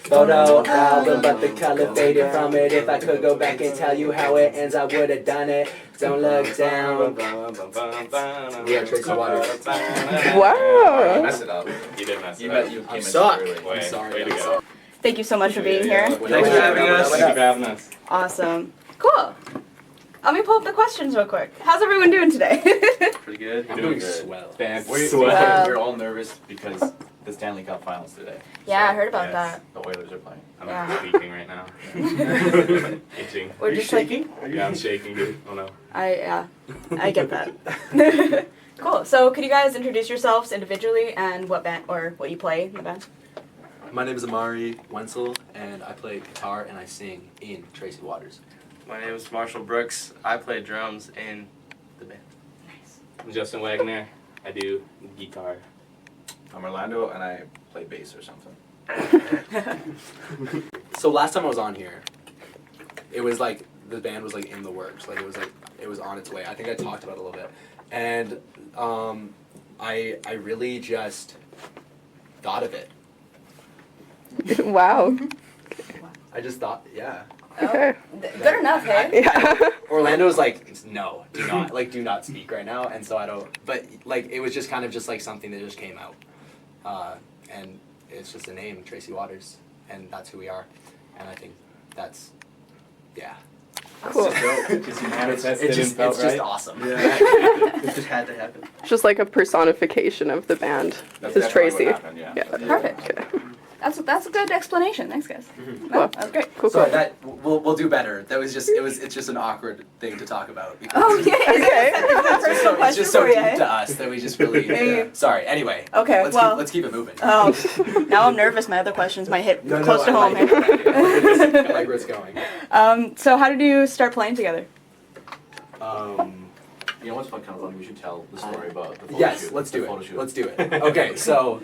Photo album, but the color faded from it. If I could go back and tell you how it ends, I would have done it. Don't look down. We are Tracy Waters. Wow. You messed it up. You did mess it up. You suck. I'm sorry. Way to go. Thank you so much for being here. Thanks for having us. Thank you for having us. Awesome. Cool. Let me pull up the questions real quick. How's everyone doing today? Pretty good. I'm Doing doing good. swell. We're all nervous because the Stanley Cup Finals today. Yeah, I heard about Yes. that. The Oilers are playing. I'm Yeah. leaking right now. Itching. We're just shaking? Yeah, I'm shaking, dude. Oh no. I get that. Cool. So, could you guys introduce yourselves individually and what band or what you play in the band? My name is Amari Wenzel, and I play guitar and I sing in Tracy Waters. My name is Marshall Brooks. I play drums in the band. Nice. I'm Justin Wagner. I do guitar. I'm Orlando and I play bass or something. So last time I was on here, it was like the band was like in the works. Like it was on its way. I think I talked about it a little bit, and I really just thought of it. Wow. I just thought, yeah. Okay. Good enough, hey? Yeah. Orlando was like, no, do not speak right now, and so I don't. But like it was just kind of just like something that just came out, and it's just a name, Tracy Waters, and that's who we are, and I think that's, yeah. Cool. It's just awesome. Yeah. It just had to happen. Just like a personification of the band. That's This is definitely Tracy. what happened, yeah. Perfect. Okay. That's a good explanation. Thanks, guys. Mhm. No, that was great. Cool. So that we'll do better. That was just it's just an awkward thing to talk about. Because Oh yeah. it's Personal so, it's question just so for you. deep to us that we just really. Yeah. Sorry. Anyway. Okay. Let's keep it moving. Oh, now I'm nervous. My other questions might hit close to I home. like it. I like where it's going. So how did you start playing together? You know what's kind of funny? We should tell the story about the photo Yes, shoot. let's The do photo it. shoot. Let's do it. Okay, so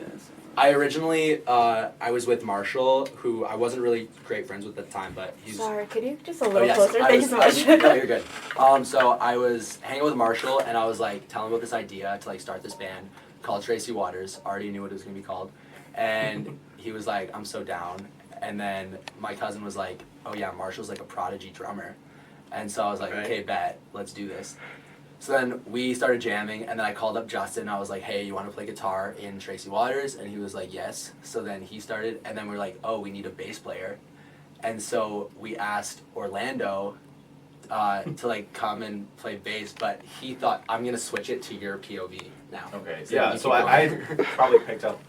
I originally I was with Marshall, who I wasn't really great friends with at the time, but he's. Sorry, could you just a Oh, little yes, closer? I Thank was- you so much. No, you're good. So I was hanging with Marshall, and I was like telling him about this idea to like start this band called Tracy Waters. Already knew what it was gonna be called, and he was like, "I'm so down." And then my cousin was like, "Oh yeah, Marshall's like a prodigy drummer," and so I was like, Right. "Okay, bet, let's do this." So then we started jamming, and then I called up Justin, and I was like, "Hey, you want to play guitar in Tracy Waters?" And he was like, "Yes." So then he started, and then we were like, "Oh, we need a bass player." And so we asked Orlando to like come and play bass, but he thought, I'm gonna switch it to your POV now. Okay. So Yeah. you So keep I going. probably picked up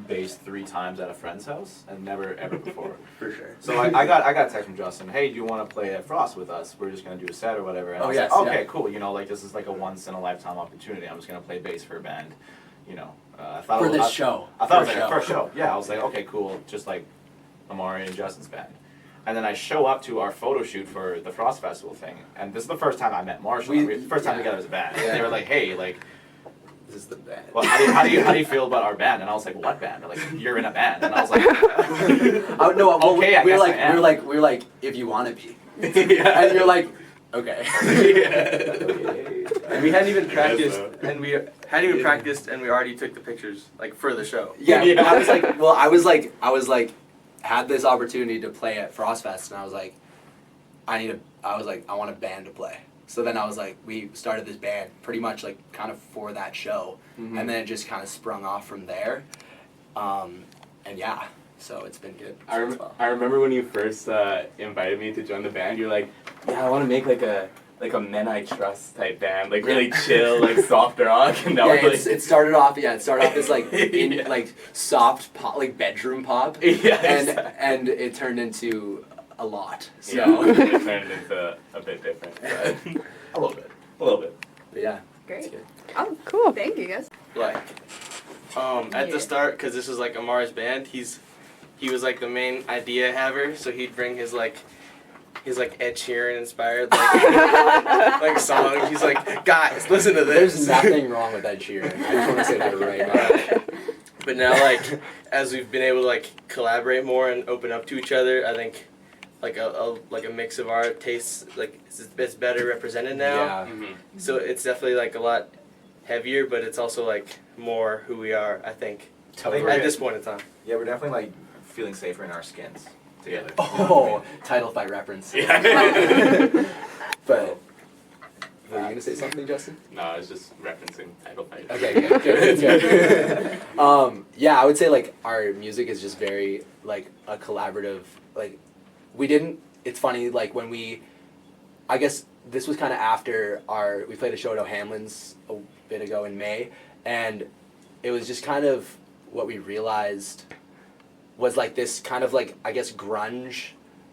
bass 3 times at a friend's house and never ever before. For sure. So I got a text from Justin. Hey, do you want to play at Frost with us? We're just gonna do a set or whatever. And Oh, I was yes, like, okay, yeah. cool. You know, like this is like a once in a lifetime opportunity. I'm just gonna play bass for a band. You know, I thought For it was, this show. I thought it was For like a a first show. Yeah, I was like, okay, cool. Just like Amari and Justin's band. And then I show up to our photo shoot for the Frost Festival thing, and this is the first time I met Marshall. First time yeah. together as a band. Yeah. They were like, hey, like. This is the band. Well, how do you feel about our band? And I was like, what band? They're like, you're in a band. And I was like, Oh no! Well, Okay, I we're guess like I am. we're like if you want to be, yeah. and you're like, okay. And we hadn't even I guess practiced, so. and we hadn't even practiced, and we already took the pictures like for the show. Yeah, Yeah. I was like, had this opportunity to play at Frostfest, and I was like, I want a band to play. So then I was like, we started this band pretty much like kind of for that show, Mhm. and then it just kind of sprung off from there, and yeah, so it's been good. I remember when you first invited me to join the band. You're like, yeah, I want to make like a Men I Trust type band, like really chill, like soft rock, and that Yeah, was like. it started off as like Yeah. like soft pop, like bedroom pop, Yeah, and it turned into a lot. So Yeah, it turned into a bit different, but A little bit. a little bit. but yeah, Great. it's good. Oh, cool. Thank you, guys. Like, at Yeah. the start, because this was like Amari's band, he was like the main idea haver, so he'd bring his like Ed Sheeran inspired like song. He's like, guys, listen to this. There's nothing wrong with Ed Sheeran. I just want to say that right now. But now, like, as we've been able to like collaborate more and open up to each other, I think like a mix of our tastes, like it's better represented now. Yeah. Mm-hmm. So it's definitely like a lot heavier, but it's also like more who we are, I think. Totally. At this point in time. Yeah, we're definitely like feeling safer in our skins together. Oh, title fight reference. Yeah. But were you gonna say something, Justin? No, I was just referencing title fight. Okay, good. Yeah, I would say like our music is just very like a collaborative. Like we didn't. It's funny like when I guess this was kind of after we played a show at O'Hamlin's a bit ago in May, and it was just kind of what we realized was like this kind of like I guess grunge,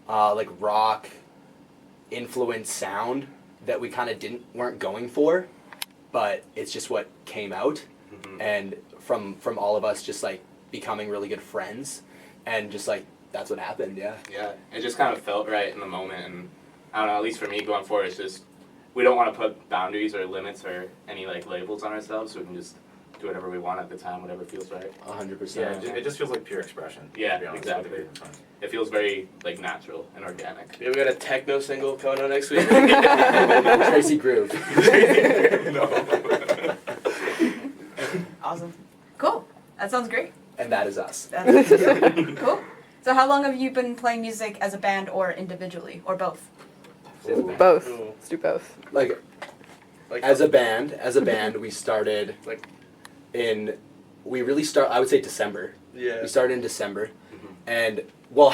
like rock influenced sound that we kind of weren't going for, but it's just what came out, and from all of us just like becoming really good friends, and just like that's what happened. Yeah. Yeah, it just kind of felt right in the moment, and I don't know, at least for me going forward, it's just, we don't want to put boundaries or limits or any like labels on ourselves, so we can just do whatever we want at the time, whatever feels right. 100%. Yeah, it just feels like pure expression. Yeah, to be honest. exactly. It feels very like natural and organic. Yeah, we got a techno single coming out next week. Tracy Groove. No. Awesome. Cool. That sounds great. And that is us. That's cool. So how long have you been playing music as a band or individually, or both? Both. Ooh. Let's do both. Like Like as a band, we started Like- we really start. I would say December. yeah. We started in December, and well,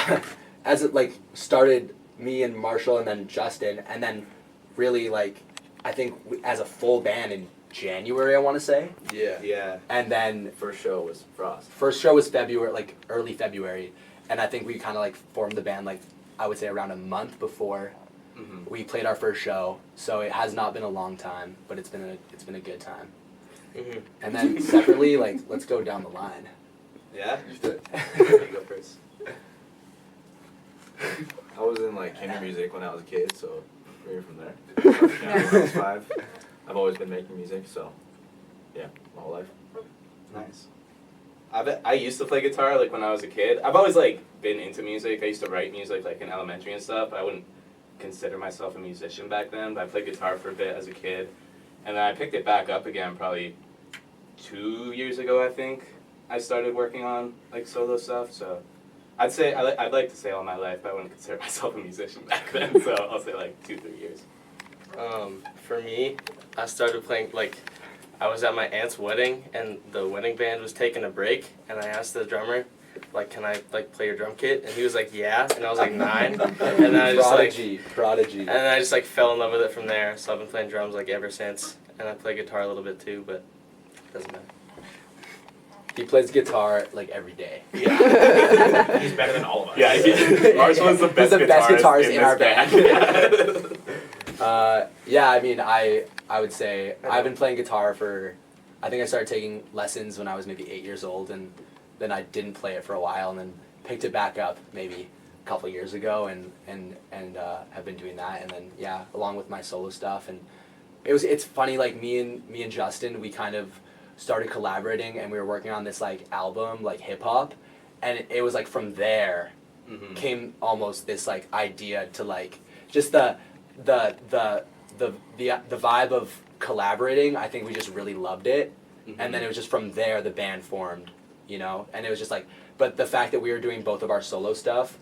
as it like started, me and Marshall and then Justin, and then really like I think as a full band in January, I want to say, Yeah. Yeah. and then First show was Frost. first show was February, like early February, and I think we kind of like formed the band like I would say around a month before we played our first show. So it has not been a long time, but it's been a good time. Mhm. And then separately, like let's go down the line. Yeah? You do it. You go first. I was in like kinder music when I was a kid, so maybe from there. Yeah, when I was 5. I've always been making music, so yeah, my whole life. Nice. I used to play guitar like when I was a kid. I've always like been into music. I used to write music like in elementary and stuff. I wouldn't consider myself a musician back then, but I played guitar for a bit as a kid. And then I picked it back up again probably 2 years ago, I think. I started working on like solo stuff, so I'd say I'd like to say all my life, but I wouldn't consider myself a musician back then. So I'll say like 2-3 years. For me, I started playing like I was at my aunt's wedding and the wedding band was taking a break, and I asked the drummer, like, can I like play your drum kit? And he was like, yeah, and I was like 9, and then I just Prodigy. and then I just like fell in love with it from there. So I've been playing drums like ever since, and I play guitar a little bit too, but it doesn't matter. He plays guitar like every day. Yeah. He's better than all of us. Yeah, Marshall is the best guitarist in this our band. Yeah. Yeah, I mean, I would say I've been playing guitar for, I think I started taking lessons when I was maybe 8 years old, and then I didn't play it for a while, and then picked it back up maybe a couple years ago, and have been doing that, and then yeah, along with my solo stuff, and it's funny, like me and Justin, we kind of started collaborating, and we were working on this like album, like hip hop, and it was like from there came almost this like idea to like just the vibe of collaborating. I think we just really loved it, and then it was just from there the band formed, you know, and it was just like, but the fact that we were doing both of our solo stuff,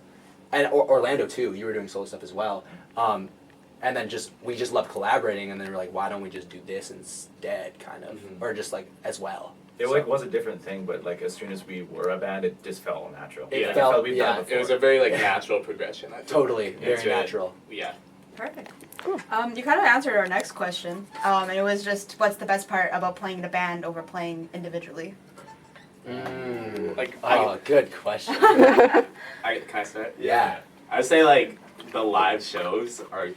and Orlando too, you were doing solo stuff as well, and then we just loved collaborating, and then we're like, why don't we just do this instead, kind of, or just like as well. It like was a different thing, but like as soon as we were a band, it just felt natural. It felt we've done it before. It was a very like natural progression. I think. Totally, very Into it. natural. Yeah. Perfect. You kind of answered our next question, and it was just what's the best part about playing in a band over playing individually? Like Good question. Can I start? Yeah. I would say like the live shows are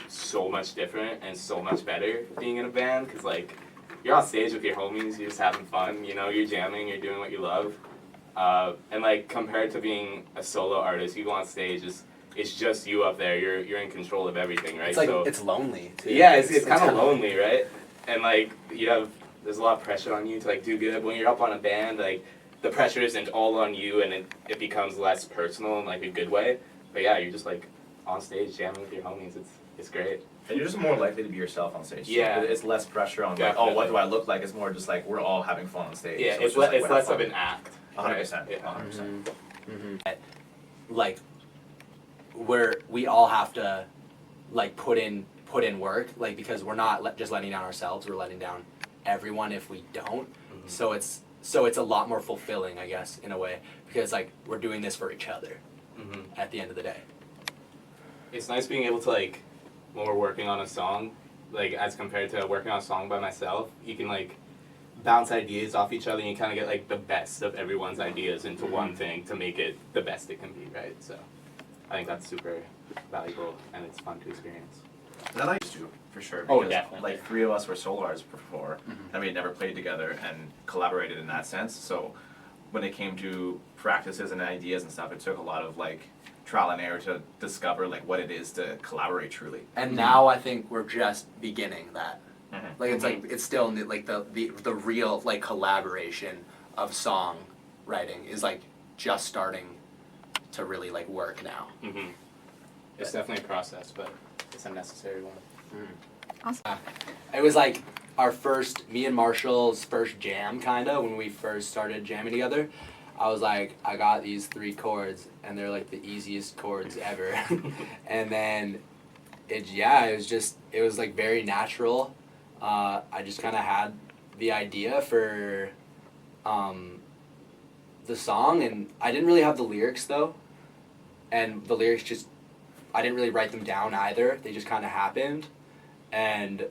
so much different and so much better being in a band, because like you're on stage with your homies, you're just having fun, you know, you're jamming, you're doing what you love, and like compared to being a solo artist, you go on stage, it's just you up there, you're in control of everything, right? It's like so it's lonely too. yeah, it's kind of lonely, right? And like there's a lot of pressure on you to like do good. When you're up on a band, like the pressure isn't all on you, and it becomes less personal in like a good way. But yeah, you're just like on stage jamming with your homies. It's great. And you're just more likely to be yourself on stage. Yeah. It's less pressure on like, Definitely. oh, what do I look like? It's more just like we're all having fun on stage. Yeah, So it's just, like, less have of fun. an act. 100%. Yeah. 100%. Like we all have to like put in work, like, because we're not just letting down ourselves, we're letting down everyone if we don't. So it's a lot more fulfilling, I guess, in a way, because like we're doing this for each other at the end of the day. It's nice being able to, like, when we're working on a song, like, as compared to working on a song by myself, you can, like, bounce ideas off each other and you kind of get, like, the best of everyone's ideas into one thing to make it the best it can be, right? So I think that's super valuable and it's fun to experience. That I used to, for sure. Oh, Because, definitely. like, 3 of us were solo artists before, and we had never played together and collaborated in that sense. So when it came to practices and ideas and stuff, it took a lot of, like, trial and error to discover, like, what it is to collaborate truly. And now I think we're just beginning that. Mhm. Like it's like it's still like the real like collaboration of song writing is like just starting to really like work now. It's definitely a process, but it's a necessary one. Awesome. It was like me and Marshall's first jam, kinda, when we first started jamming together. I was like, I got these 3 chords, and they're like the easiest chords ever. And then it was like very natural. I just kind of had the idea for the song, and I didn't really have the lyrics though. And the lyrics I didn't really write them down either. They just kind of happened. And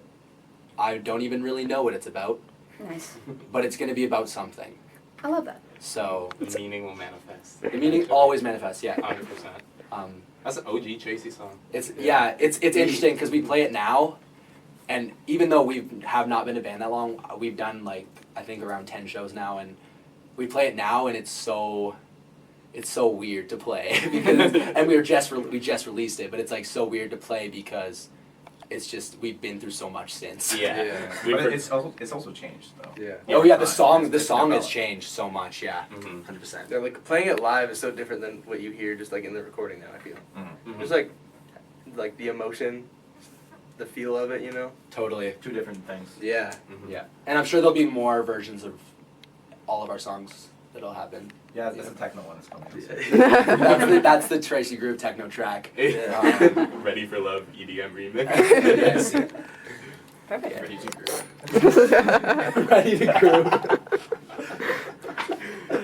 I don't even really know what it's about, Nice. but it's going to be about something. I love that. So The meaning will manifest. the meaning always manifests, yeah. 100%. That's an OG Tracy song. It's interesting because we play it now, and even though we have not been a band that long, we've done like I think around 10 shows now, and we play it now, and it's so weird to play because and we just released it, but it's like so weird to play because it's just we've been through so much since. Yeah. But it's also changed, though. Yeah. Oh yeah, the It's song has developed. changed so much. Yeah, 100%. Yeah, like playing it live is so different than what you hear just like in the recording now, I feel. Mhm. Just like the emotion, the feel of it, you know? Totally. 2 different things. Yeah. Yeah, and I'm sure there'll be more versions of all of our songs that'll happen. Yeah, that's the techno one that's coming. That's the Tracy Groove techno track. Ready for Love EDM remix. Yes. Perfect. Ready to groove. Ready to groove.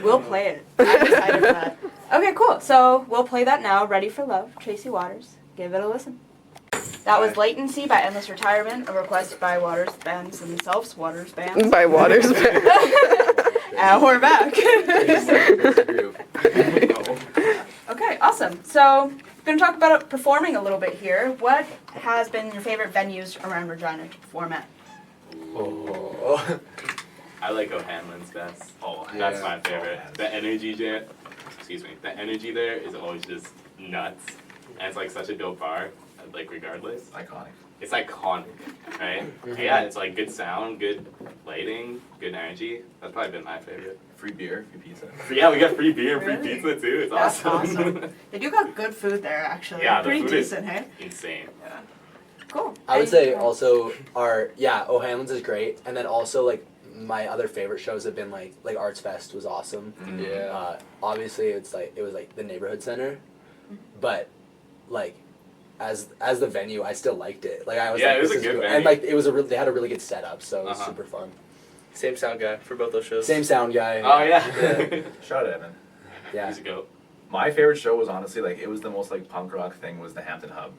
We'll play it. I'm excited for that. Okay, cool. So we'll play that now. Ready for Love, Tracy Waters. Give it a listen. That was Latency by Endless Retirement, a request by Waters bands themselves, Waters bands. By Waters. And we're back. Groove. Okay, awesome. So we're going to talk about performing a little bit here. What has been your favorite venues around Regina to perform at? Oh. I like O'Hanlon's best. Oh, That's yeah. my favorite. The energy there is always just nuts. And it's like such a dope bar, like regardless. Iconic. It's iconic, right? Yeah, it's like good sound, good lighting, good energy. That's probably been my favorite. Free beer, free pizza. Yeah, we got free beer, free Really? pizza too. It's That's awesome. awesome. They do got good food there, actually. Yeah, the Pretty food is- decent, hey? Insane. Yeah. Cool. I would And- say also O'Hanlon's is great, and then also like my other favorite shows have been like Arts Fest was awesome. Yeah. Obviously it was like the neighborhood center, but like as the venue I still liked it. Like I was Yeah, like, it was this a is good good. venue. And like they had a really good setup, so it was Uh-huh. super fun. Same sound guy for both those shows. Same sound guy. Oh yeah. Shout out Evan. Yeah. He's a goat. My favorite show was honestly like it was the most like punk rock thing was the Hampton Hub.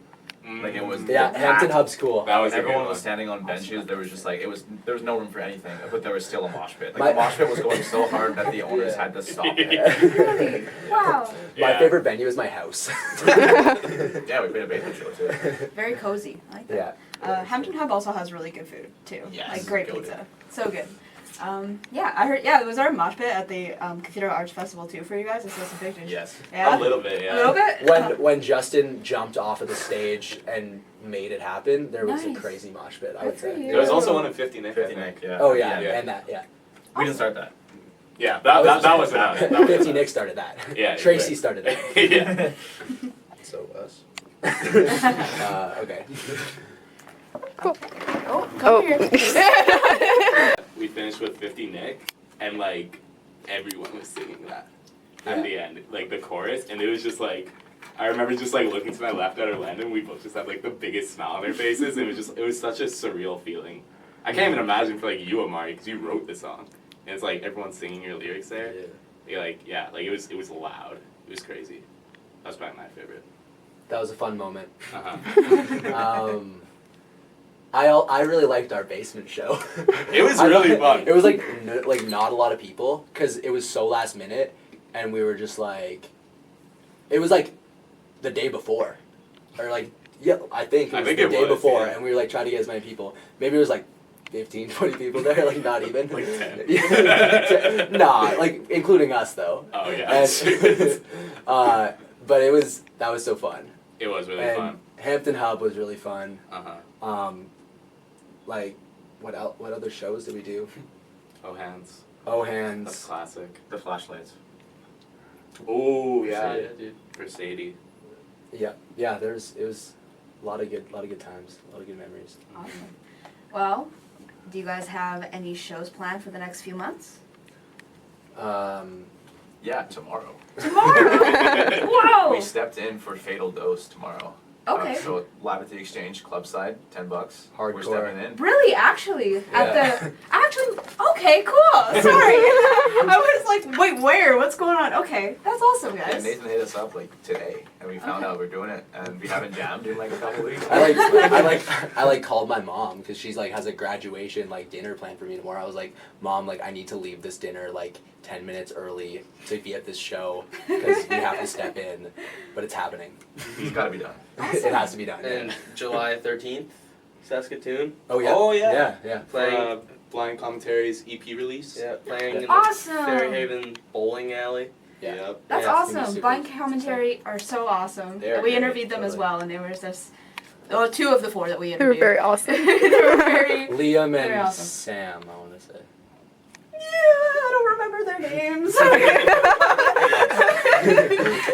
Like it was Yeah, packed. Hampton Hub's cool. That was a good Everyone one. was standing on benches. There was just like there was no room for anything, but there was still a mosh pit. Like My- the mosh pit was going so hard that the owners Yeah. had to stop it. Really? Wow. My Yeah. favorite venue is my house. Yeah, we played a basement show too. Very cozy. I like that. Yeah. Hampton Hub also has really good food, too. Yes, Like great goated. pizza. So good. Yeah, I heard, there was our mosh pit at the Cathedral Arts Festival, too, for you guys. I saw some pictures. Yes. Yeah? A little bit, yeah. A little bit? When Justin jumped off of the stage and made it happen, there was Nice. a crazy mosh pit, I Good would for say. you. There was also one in 50 Nick. I 50 think. Nick, yeah. Oh yeah, Yeah. and that, yeah. We didn't start that. Yeah, that was about it. That was 50 about Nick it. started that. Yeah, Tracy right. started that. Yeah. So us. Okay. Oh, come here. We finished with 50 Nick, and like everyone was singing that Yeah. at the end, like the chorus, and it was just like, I remember just like looking to my left at Orlando, and we both just had like the biggest smile on our faces, and it was such a surreal feeling. I can't even imagine for like you, Amari, because you wrote the song, and it's like everyone's singing your lyrics there. You're like, yeah, like it was loud. It was crazy. That was probably my favorite. That was a fun moment. Uh-huh. I really liked our basement show. It was really fun. It was like not a lot of people because it was so last minute, and we were just like, it was like the day before, or like I think it was the day before, yeah. and we were like trying to get as many people. Maybe it was like 15, 20 people there, like not even. Like 10. Nah, like including us though. Oh yeah. And, but that was so fun. It was really And fun. Hampton Hub was really fun. Uh-huh. Like, what other shows did we do? Oh hands. Oh That's Hands. classic. The flashlights. Oh yeah. dude. For Sadie. Yeah, it was a lot of good times, a lot of good memories. Awesome. Well, do you guys have any shows planned for the next few months? Yeah, tomorrow. Tomorrow! Whoa! We stepped in for Fatal Dose tomorrow. Okay. So live at the Exchange, club side, $10. Hardcore. We're stepping in. Really, actually, Yeah. okay, cool. Sorry, I was like, wait, where? What's going on? Okay, that's awesome, Yeah, guys. Nathan hit us up like today, and we found Okay. out we're doing it, and we haven't jammed in like a couple weeks. I called my mom because she's like has a graduation like dinner planned for me tomorrow. I was like, Mom, like I need to leave this dinner like 10 minutes early to be at this show because we have to step in, but it's happening. It's got to be done. It has to be done. And July 13th, Saskatoon. Oh yeah. Oh, yeah. Yeah. Playing, Blind Commentary's EP release. yeah, playing in the Awesome. Fairhaven Bowling Alley. Yeah. Yep. That's Yeah, it's gonna be awesome. super Blind Commentary are so awesome. They're We great, interviewed them as totally. well, and they were just, two of the four that we They were interviewed. very awesome. They were very. Liam Very and awesome. Sam, I want to say. Yeah, I don't remember their names.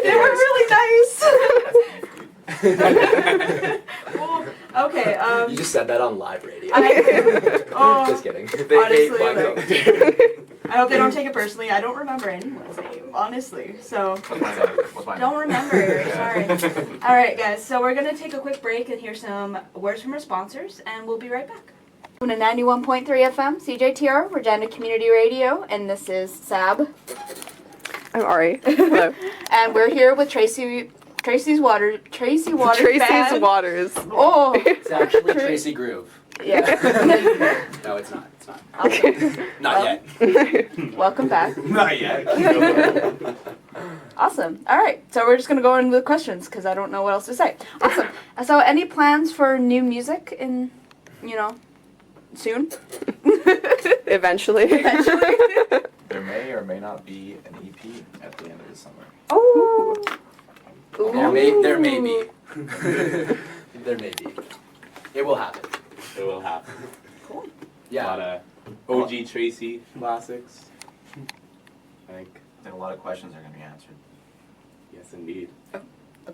They were really nice. Well, okay. You just said that on live radio. Oh, Just kidding. They Honestly, hate Blind like- Commentary. I hope they don't take it personally. I don't remember anyone's name, honestly. So What's my name? What's my don't name? remember. Sorry. All right, guys. So we're gonna take a quick break and hear some words from our sponsors, and we'll be right back. On to 91.3 FM, CJTR, Regina Community Radio, and this is Sab. I'm Ari. Hello. And we're here with Tracy Waters. Tracy's Tracy's Waters. Oh, It's actually Tracy Groove. yeah. No, it's not. It's not. Awesome. Not Well, yet. Welcome back. Not yet. Awesome. All right. So we're just going to go in with questions because I don't know what else to say. Awesome. So any plans for new music in, soon? Eventually. Eventually. There may or may not be an EP at the end of the summer. Oh. There may be. There may be. It will happen. It will happen. Cool. A lot Yeah. of OG Tracy classics. I think a lot of questions are going to be answered. Yes, indeed.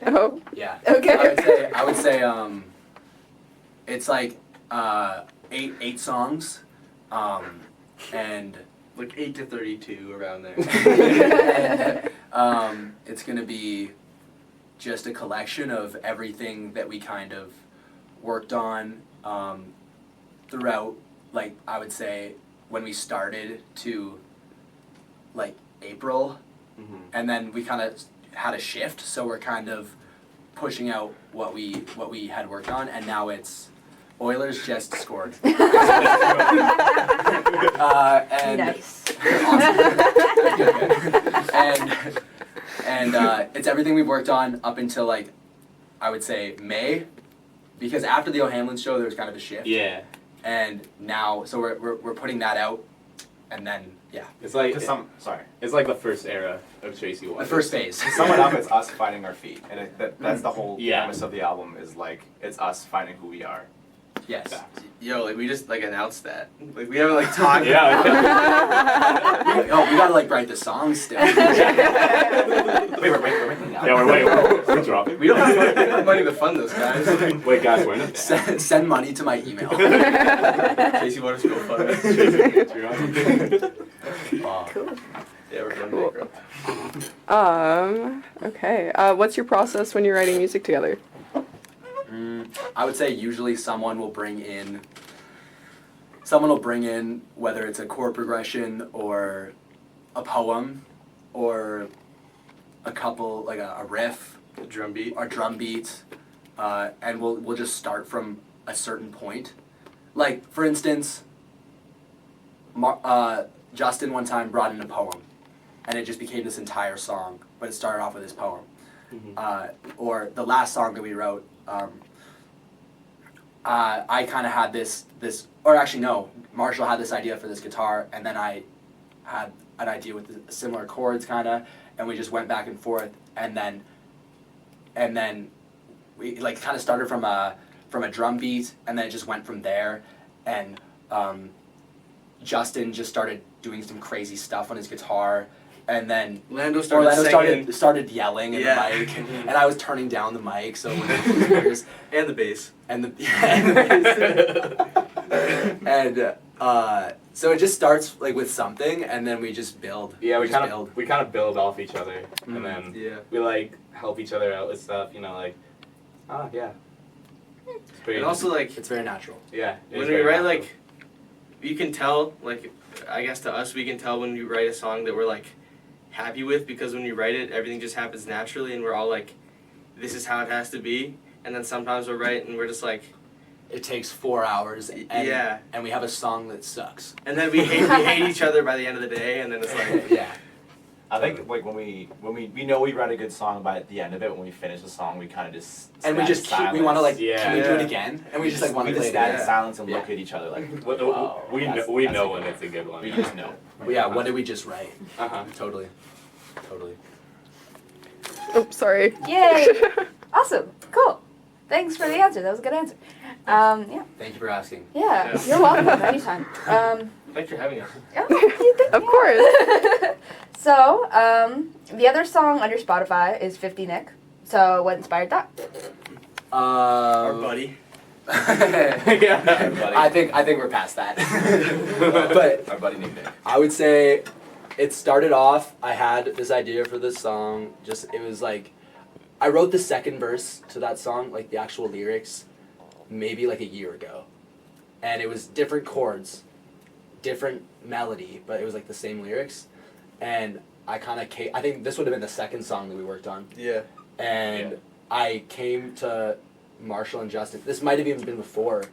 Oh. Yeah. Okay. I would say it's like eight songs, and Like 8 to 32 around there. it's gonna be just a collection of everything that we kind of worked on throughout, like I would say when we started to like April, and then we kind of had a shift, so we're kind of pushing out what we had worked on, and now it's Oilers just scored. And Nice. Awesome. and it's everything we've worked on up until like I would say May, because after the O'Hanlon show there was kind of a shift. Yeah. And now, so we're putting that out, and then yeah, It's like Because sorry. it's like the first era of Tracy the Waters. first phase. To sum it up, it's us finding our feet. And that's the whole Yeah. premise of the album is like, it's us finding who we are. Yes. Yo, like we just like announced that. Like we haven't like talked. Yeah. Oh, we gotta like write the songs still. Wait, we're making Yeah, we're waiting. We're dropping. We don't have money to fund those guys. Wait, guys, we're in a Send money to my email. Tracy Waters GoFundMe. Cool. Yeah, we're going Cool. bankrupt. Okay. What's your process when you're writing music together? I would say usually someone will bring in whether it's a chord progression or a poem or a couple like a riff The drum beat. or drum beat, and we'll just start from a certain point. Like for instance, Justin one time brought in a poem, and it just became this entire song. But it started off with his poem. Or the last song that we wrote, I kind of had this, or actually no, Marshall had this idea for this guitar, and then I had an idea with the similar chords kind of, and we just went back and forth, and then we like kind of started from a drum beat, and then it just went from there, and Justin just started doing some crazy stuff on his guitar, and then Orlando started Orlando singing. started yelling in Yeah. the mic, and I was turning down the mic, so when it was And the bass. and the and so it just starts like with something, and then we just build. Yeah, we just kind of build off each other, Mhm. and then Yeah. we like help each other out with stuff. You know, like, yeah. It's pretty. And also, like, It's very natural. yeah. it is when we very write, natural. like, you can tell, like, I guess to us, we can tell when you write a song that we're, like, happy with, because when you write it, everything just happens naturally, and we're all like, this is how it has to be. And then sometimes we'll write, and we're just like, It takes 4 hours, and, yeah. and we have a song that sucks. And then we hate each other by the end of the day, and then it's like, Yeah. I think like when we know we write a good song, but at the end of it, when we finish the song, we kind of just And we stand just in keep, we silence. want to like, Yeah. can we do it Yeah. again? And we just like want we to just play it stand again. in silence and Yeah. look at each other like, we that's know a when good it's a good one. we just know. Yeah, what did we just write? Uh-huh. Totally. Oh, sorry. Yay! Awesome. Cool. Thanks for the answer. That was a good answer. Yeah. Thank you for asking. Yeah. Yeah. You're welcome. Anytime. thanks for having us. Of course. So, the other song on your Spotify is 50 Nick. So, what inspired that? Our buddy. Yeah. I think we're past that. But Our buddy named Nick. I would say it started off, I had this idea for this song, it was like, I wrote the second verse to that song, like the actual lyrics, maybe like a year ago. And it was different chords, different melody, but it was like the same lyrics. And I think this would have been the second song that we worked on. Yeah. And I came to Marshall and Justin, this might have even been before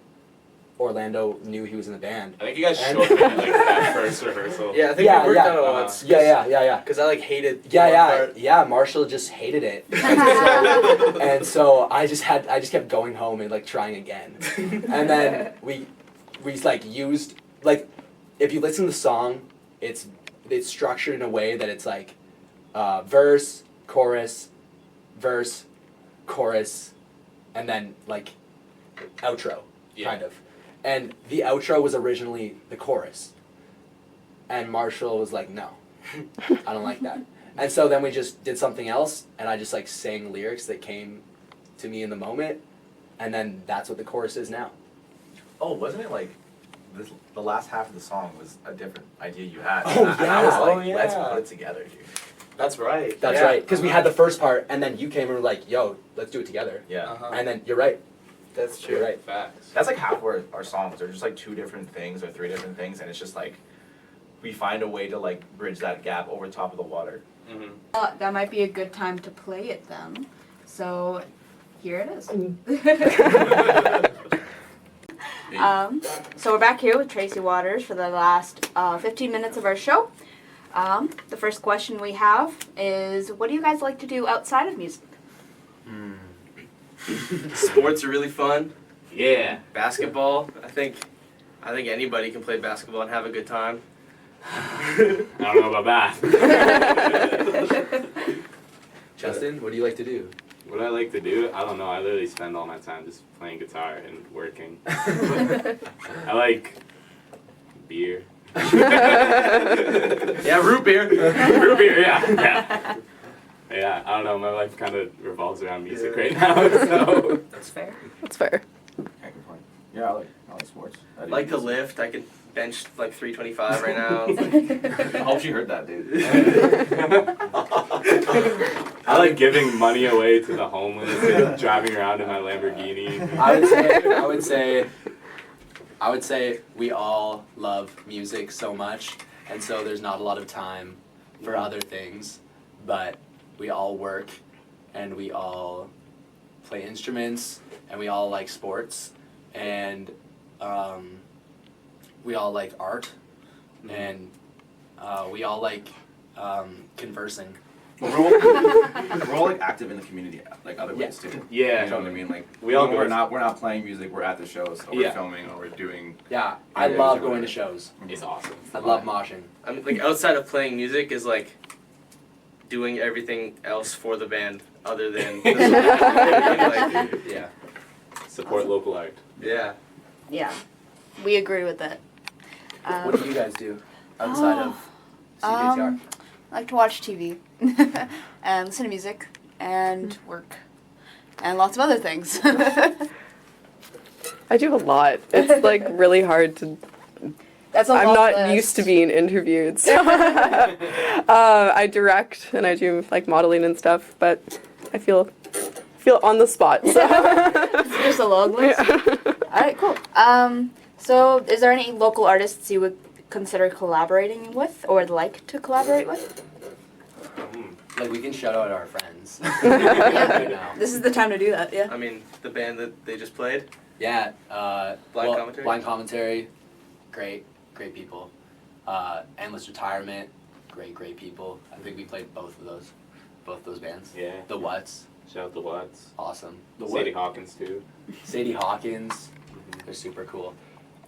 Orlando knew he was in the band. I think you guys And- showed me like that first rehearsal. Yeah, I think Yeah, we worked yeah. on it once. Yeah. Because I, like, hated one Yeah, part. yeah. Marshall just hated it, and so I just kept going home and like trying again, and then we like used like, if you listen to the song, it's structured in a way that it's like verse, chorus, and then like outro, kind of, and the outro was originally the chorus, and Marshall was like, no, I don't like that. And so then we just did something else, and I just like sang lyrics that came to me in the moment, and then that's what the chorus is now. Oh, wasn't it like the last half of the song was a different idea you had? Oh, And I was yeah. like, Oh, yeah. let's put it together, dude. That's right. That's Yeah. right, because we had the first part, and then you came and were like, yo, let's do it together. Yeah. Uh-huh. And then you're right. That's true. You're right. Facts. That's like half of our songs. They're just like two different things or three different things, and it's just like we find a way to like bridge that gap over top of the water. Mm-hmm. That might be a good time to play it then. So, here it is. So we're back here with Tracy Waters for the last 15 minutes of our show. The first question we have is, what do you guys like to do outside of music? Sports are really fun. Yeah. Basketball, I think anybody can play basketball and have a good time. I don't know about that. Justin, what do you like to do? What I like to do, I don't know. I literally spend all my time just playing guitar and working. I like beer. Yeah, root beer. Root beer, yeah. Yeah, I don't know. My life kind of revolves around music right now. So That's fair. That's fair. Can't complain. Yeah, I like sports. I like to lift. I can bench like 325 right now. I hope she heard that, dude. I like giving money away to the homeless and driving around in my Lamborghini. I would say we all love music so much, and so there's not a lot of time for other things, but we all work, and we all play instruments, and we all like sports, and we all like art, and we all like conversing. Well, we're all like active in the community, like other ways too. Yeah. You know what I mean? Like We all we're go- not playing music. We're at the shows, or we're Yeah. filming, or we're doing. Yeah, I Yeah, love exactly. going to shows. It's awesome. I love moshing. I mean, like outside of playing music is like doing everything else for the band other than like, Yeah. Support local art. yeah. Yeah, we agree with that. What do you guys do outside of CJTR? I like to watch TV and listen to music and work and lots of other things. I do a lot. It's like really hard to. That's a I'm long not list. used to being interviewed. So I direct and I do like modeling and stuff, but I feel on the spot. So. Just a long list. All right, cool. So is there any local artists you would consider collaborating with or would like to collaborate with? Like, we can shout out our friends. Yeah. Right now. This is the time to do that, yeah. I mean, the band that they just played. Yeah. Commentary? Blind Commentary, great people. Endless Retirement, great people. I think we played both those bands. Yeah. The What's, Shout out the Watts. awesome. The Sadie Hawkins too. Sadie Hawkins, they're super cool.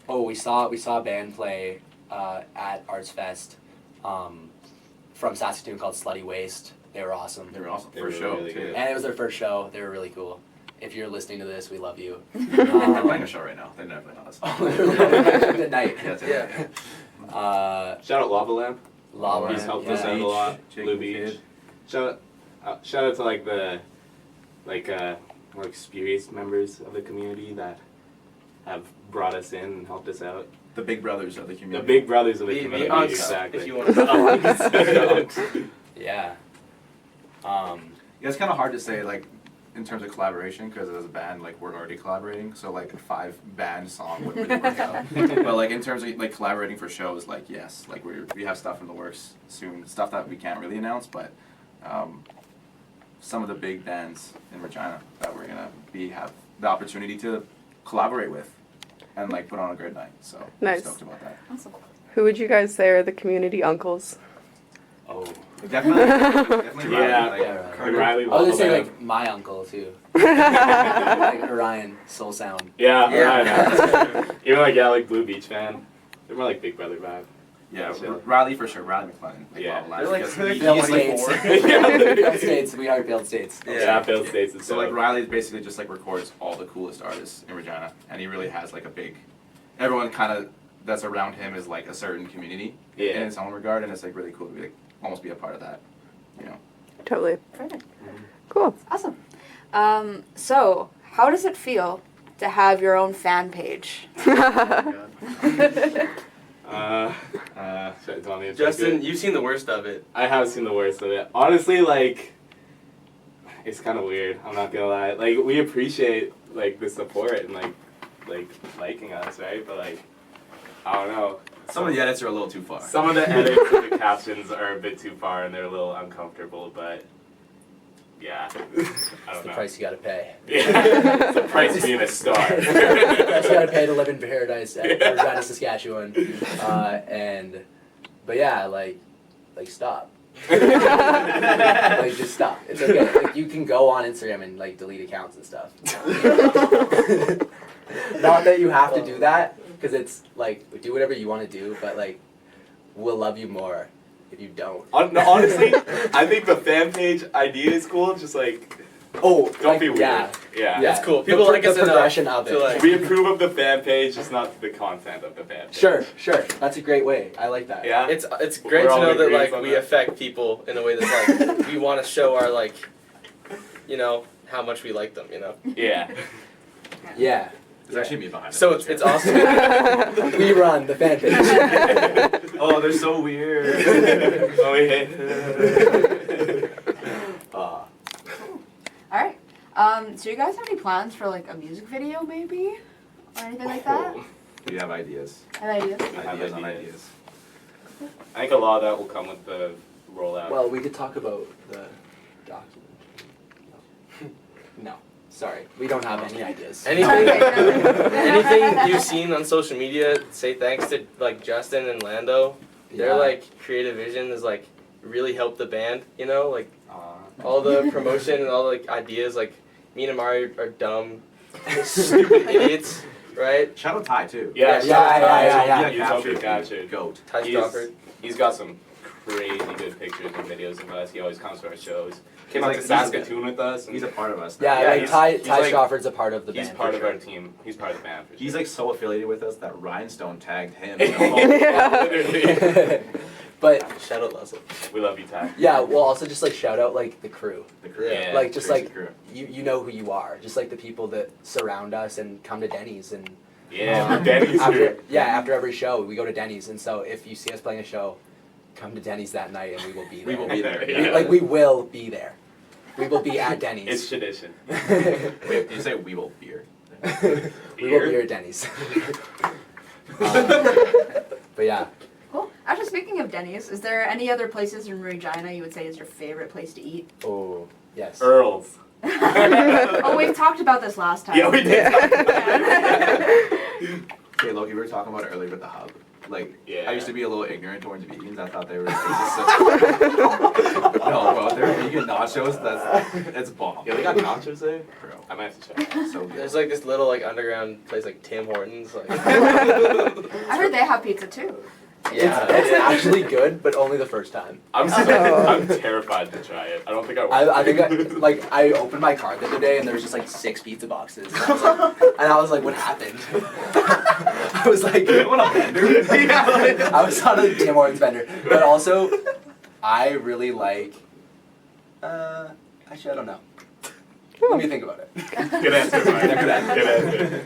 Oh, we saw a band play at Arts Fest from Saskatoon called Slutty Waste. They were awesome. They were awesome They for were show really too. good. And it was their first show. They were really cool. If you're listening to this, we love you. They're playing a show right now. They're never playing us. Oh, literally, good night. Yeah, it's Uh, Shout out Lava Lamp. Lava He's Lamp, helped yeah. us out a lot. Jake Blue and Beach. Kid. Shout out to like the more experienced members of the community that have brought us in and helped us out. The big brothers of the The community. big brothers of the The community. unks, exactly. if you want to. The unks. Yeah. Yeah, it's kind of hard to say like in terms of collaboration because as a band like we're already collaborating, so like a 5-band song would really work out. But like in terms of like collaborating for shows, like yes, like we have stuff in the works soon, stuff that we can't really announce, but some of the big bands in Regina that we're gonna have the opportunity to collaborate with and like put on a great night. So Nice. stoked about that. Awesome. Who would you guys say are the community uncles? Oh. Definitely Yeah. Riley, Yeah, Carter. Riley I was gonna say Lamp. like my uncle too. Like Orion, Soul Sound. Yeah, Yeah. right. Even like Blue Beach fan. They're more like Big Brother vibe. Yeah, Sure. Riley for sure. Riley McClellan. Like, Yeah. Bob Lash, They're like- because they're like he- Failed he's like states. Failed states. We are failed states. Yeah, Failed States is So like Riley basically just like records all the coolest artists in Regina, and he really has like a big. Everyone kind of that's around him is like a certain community Yeah. in its own regard, and it's like really cool to be like almost be a part of that. You know. Totally. Perfect. Cool. Awesome. So, how does it feel to have your own fan page? Should I tell me it's Justin, good? you've seen the worst of it. I have seen the worst of it. Honestly, like, it's kind of weird. I'm not gonna lie. Like, we appreciate like the support and like liking us, right? But like, I don't know. Some of the edits are a little too far. Some of the edits of the captions are a bit too far and they're a little uncomfortable. But yeah, I It's don't the know. price you gotta pay. Yeah, it's the price of being a star. Price you gotta pay to live in paradise at Regina, Saskatchewan. But yeah, like stop. Like just stop. It's okay. Like you can go on Instagram and like delete accounts and stuff. Not that you have to do that, because it's like do whatever you want to do, but like we'll love you more if you don't. No, honestly, I think the fan page idea is cool. Just like, Oh, don't be weird. Yeah. Yeah. It's cool. People the, like the us enough progression of it. to, like- We approve of the fan page, just not the content of the fan page. Sure. That's a great way. I like that. Yeah. It's great We're to all know that agreeing like on we that. affect people in a way that's like we want to show our like, you know, how much we like them. You know. Yeah. Yeah. There's actually me behind it. So it's awesome. We run the fan page. Oh, they're so weird. Oh, yeah. All right. So you guys have any plans for like a music video, maybe, or anything like that? We have ideas. Have ideas? Ideas on ideas. I think a lot of that will come with the rollout. Well, we could talk about the document. No, sorry, we don't have any ideas. Anything you've seen on social media, say thanks to like Justin and Lando. Their Yeah. like creative vision is like really helped the band, you know, like all the promotion and all the like ideas. Like me and Amari are dumb, stupid idiots, right? Shout out Ty too. Yeah, yeah. Captured. Goat. Ty Strawford. He's got some crazy good pictures and videos of us. He always comes to our shows. Came He's out like- to Saskatoon with us. And He's a part of us. Yeah, Yeah, like he's- Ty he's like- Strawford's a part of the band. he's part for of sure. our team. He's part of the band. For He's sure. like so affiliated with us that Rhinestone tagged him. But Shout out Leslie. We love you, Ty. yeah, we'll also just like shout out like the crew. The crew. Yeah. Like just Crazy like crew. you know who you are. Just like the people that surround us and come to Denny's and Yeah, Denny's here. after every show we go to Denny's, and so if you see us playing a show, come to Denny's that night and we will be there. We will be there. Yeah. Like we will be there. We will be at It's Denny's. tradition. Wait, did you say we will beer? We will be here at Denny's. But yeah. Cool. Actually, speaking of Denny's, is there any other places in Regina you would say is your favorite place to eat? Oh yes. Earls. Oh, we've talked about this last time. Yeah, we did. Okay, Loki, we were talking about it earlier with the hub. Like, Yeah. I used to be a little ignorant towards vegans. I thought they were no, bro, they're vegan nachos. It's bomb. Yeah, they got nachos there. Bro, I might have to check. so good. There's like this little like underground place like Tim Hortons. Like I heard they have pizza too. It's actually good, but only the first time. I'm terrified to try it. I don't think I will. I think I opened my cart the other day and there was just like 6 pizza boxes. And I was like, what happened? I was like, What a bender. I was on a Tim Hortons bender. But also, I really like, actually I don't know. Let me think about it. Good answer, Ryan. Good answer.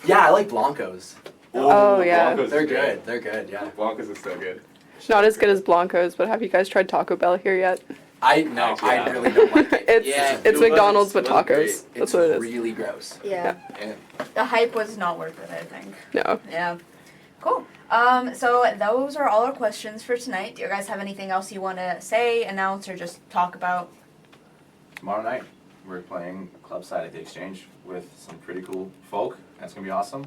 Yeah, I like Blancos. Oh, yeah. Blancos They're is great. good. They're good, yeah. Blancos is so good. It's not as good as Blanco's, but have you guys tried Taco Bell here yet? I Yeah. really don't like it. It's Yeah, it's it McDonald's with was great. tacos. It's That's what it is. really gross. Yeah. Yeah. The hype was not worth it, I think. No. Yeah. Cool. So those are all our questions for tonight. Do you guys have anything else you want to say, announce, or just talk about? Tomorrow night, we're playing club side at the Exchange with some pretty cool folk. That's gonna be awesome.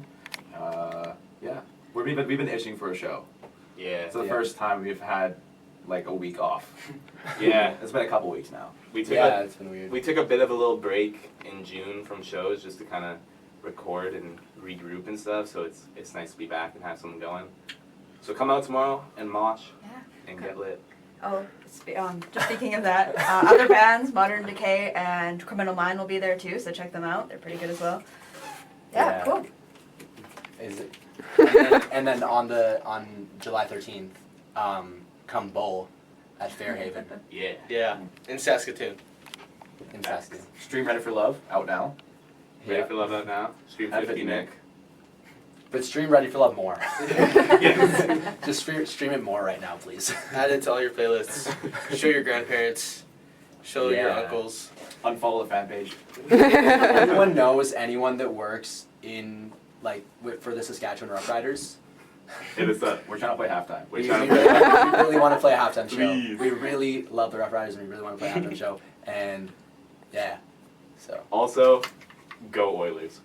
Yeah, we've been itching for a show. Yeah. It's the Yeah. first time we've had like a week off. Yeah. It's been a couple weeks now. We took Yeah, it's been weird. we took a bit of a little break in June from shows just to kind of record and regroup and stuff. So it's nice to be back and have something going. So come out tomorrow and mosh Yeah. and get lit. Oh, just speaking of that, other bands, Modern Decay and Criminal Mind will be there too, so check them out. They're pretty good as well. Yeah, Yeah. cool. Is it? And then on July 13th, come bowl at Fairhaven Yeah. yeah, in Saskatoon. in Saskatoon. Stream Ready for Love out now. Ready Yeah. for love out now? Stream Have 50, it, Nick. But stream Ready for Love more. Yes. Just stream it more right now, please. Add it to all your playlists. Show your grandparents. Show your Yeah. uncles. Unfollow the fan page. Anyone knows anyone that works in for the Saskatchewan Roughriders? It is that. We're trying to play halftime. We trying really, to- we really want to play a halftime show. Please. We really love the Roughriders and we really want to play a halftime show. And yeah, so. Also, go Oilers.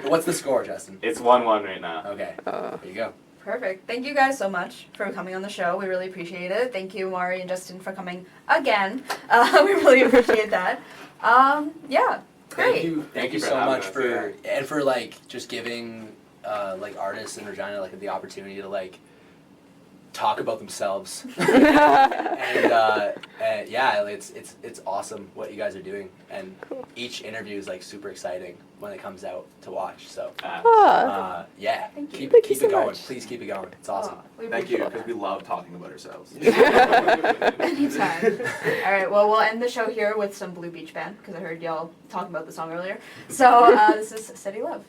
What's the score, Justin? It's 1-1 right now. Okay, there you go. Perfect. Thank you guys so much for coming on the show. We really appreciate it. Thank you, Mari and Justin, for coming again. We really appreciate that. Yeah, great. Thank you for so having much us, for and for just giving artists in Regina the opportunity to talk about themselves. and yeah, it's awesome what you guys are doing, and each interview is like super exciting when it comes out to watch. So yeah, Thank you. keep Thank you it so going. much. Please keep it going. It's awesome. Oh, we Thank you, appreciate because we love talking about ourselves. it. Anytime. All right, well, we'll end the show here with some Blue Beach Band, because I heard y'all talking about the song earlier. So this is City Love.